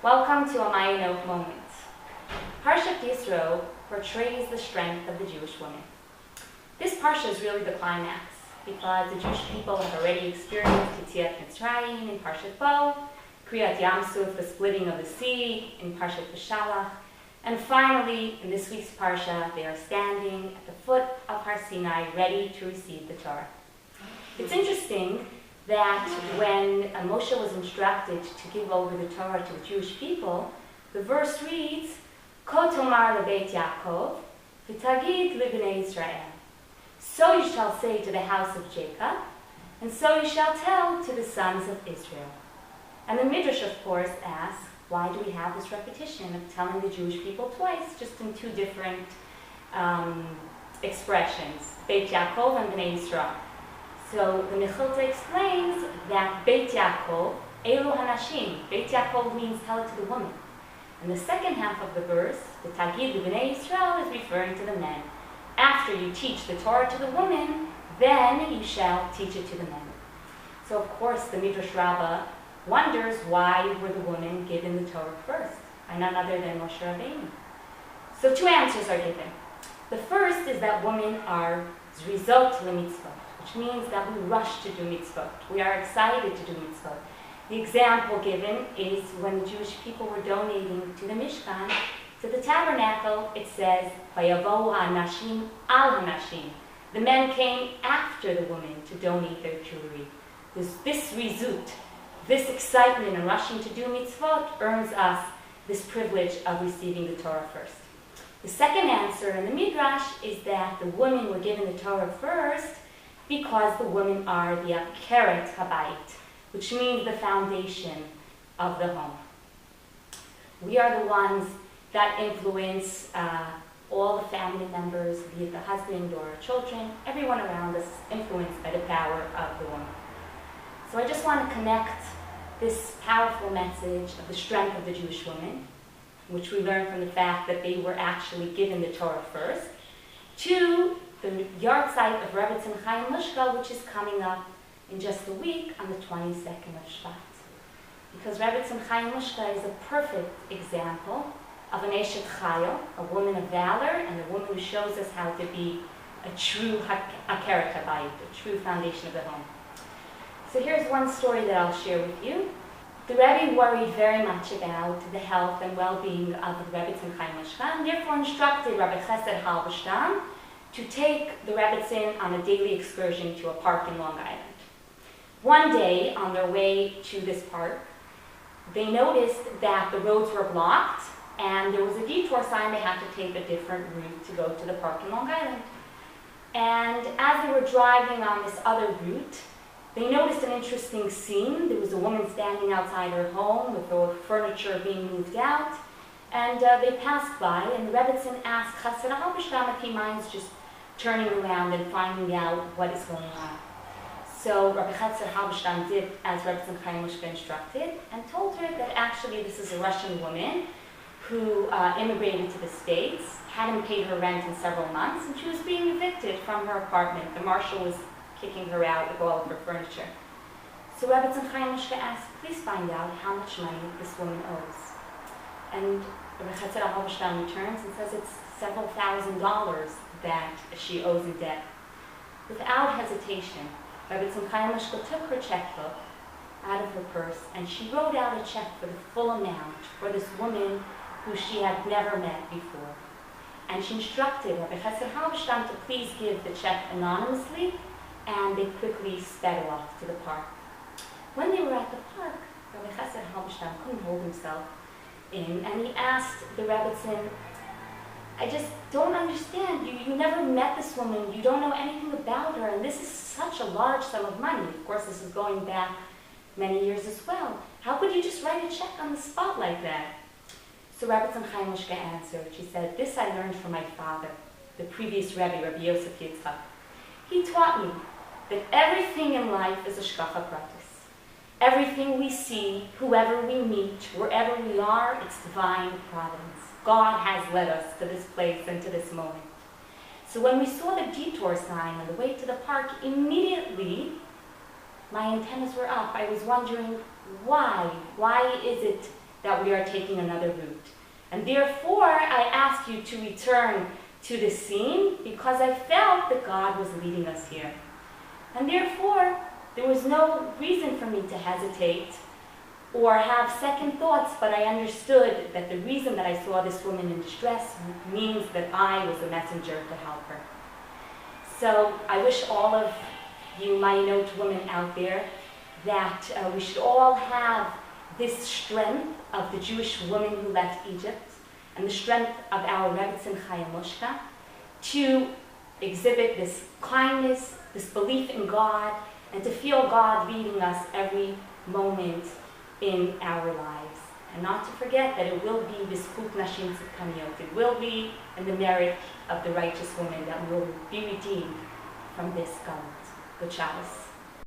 Welcome to a Mayanot moment. Parashat Yitro portrays the strength of the Jewish woman. This parsha is really the climax because the Jewish people have already experienced Yetziat Mitzrayim in Parashat Bo, Kriyat Yamsuf, the splitting of the sea in Parashat V'Shalach, and finally, in this week's parsha, they are standing at the foot of Har Sinai, ready to receive the Torah. It's interesting that when Moshe was instructed to give over the Torah to the Jewish people, the verse reads, Ko tomar lebeit Yaakov, v'tagid libnei Israel. So you shall say to the house of Jacob, and so you shall tell to the sons of Israel. And the Midrash, of course, asks, why do we have this repetition of telling the Jewish people twice, just in two different expressions, Beit Yaakov and Bnei Yisrael? So the Mechilta explains that Beit Yaakov, Elu Hanashim, Beit Yaakov means tell it to the woman. And the second half of the verse, the Tagid Bnei Yisrael, is referring to the men. After you teach the Torah to the woman, then you shall teach it to the men. So of course the Midrash Rabbah wonders why were the women given the Torah first, by none other than Moshe Rabbeinu. So two answers are given. The first is that women are zrizot lemitzvot, which means that we rush to do mitzvot. We are excited to do mitzvot. The example given is when the Jewish people were donating to the Mishkan, to the tabernacle, it says, Vayavohu hanashim al hanashim. The men came after the women to donate their jewelry. This rizut, this excitement and rushing to do mitzvot earns us this privilege of receiving the Torah first. The second answer in the Midrash is that the women were given the Torah first because the women are the akeret habayit, which means the foundation of the home. We are the ones that influence all the family members, be it the husband or children, everyone around us is influenced by the power of the woman. So I just want to connect this powerful message of the strength of the Jewish woman, which we learn from the fact that they were actually given the Torah first, to the yard site of Rebetzin which is coming up in just a week on the 22nd of Shvat. Because Rebetzin is a perfect example of an Eshet Chayil, a woman of valor, and a woman who shows us how to be a true Akeret Habayit, a true foundation of the home. So here's one story that I'll share with you. The Rebbe worried very much about the health and well-being of the Rebetzin and therefore instructed Rabbi Chesed Halberstam to take the Rebetzin on a daily excursion to a park in Long Island. One day, on their way to this park, they noticed that the roads were blocked and there was a detour sign. They had to take a different route to go to the park in Long Island. And as they were driving on this other route, they noticed an interesting scene. There was a woman standing outside her home with her furniture being moved out. And they passed by, and the Rebetzin asked Chassid Halberstam if he minds just turning around and finding out what is going on. So Rabbi Chassid Halberstam did as Rebetzin Chaim Mishka instructed, and told her that actually this is a Russian woman who immigrated to the States, hadn't paid her rent in several months, and she was being evicted from her apartment. The marshal was kicking her out with all of her furniture. So Rebetzin Chaim Mishka asked, please find out how much money this woman owes. And Rabbi Chassid Halberstam returns and says it's several $1,000s that she owes in debt. Without hesitation, Rebetzin Chaim Mishka took her checkbook out of her purse and she wrote out a check for the full amount for this woman who she had never met before. And she instructed Rabbi Chesed Halberstam to please give the check anonymously, and they quickly sped off to the park. When they were at the park, Rabbi Chesed Halberstam couldn't hold himself in, and he asked the Rebetzin, I just don't understand. You never met this woman. You don't know anything about her, and this is such a large sum of money. Of course, this is going back many years as well. How could you just write a check on the spot like that? So Rebetzin Chaim Mishka answered. She said, this I learned from my father, the previous Rebbe, Rabbi Yosef Yitzchak. He taught me that everything in life is a shkacha pratis. Everything we see, whoever we meet, wherever we are, it's divine providence. God has led us to this place and to this moment. So when we saw the detour sign on the way to the park, immediately my antennas were up. I was wondering why. Why is it that we are taking another route. And therefore, I ask you to return to the scene because I felt that God was leading us here. And therefore, there was no reason for me to hesitate or have second thoughts, but I understood that the reason that I saw this woman in distress means that I was a messenger to help her. So I wish all of you Mayanot women out there that we should all have this strength of the Jewish woman who left Egypt and the strength of our Rebetzin to exhibit this kindness, this belief in God, and to feel God leading us every moment in our lives. And not to forget that it will be this Kuk Nashim Tzidkaniyot. It will be in the merit of the righteous woman that will be redeemed from this guilt. Good Shabbos.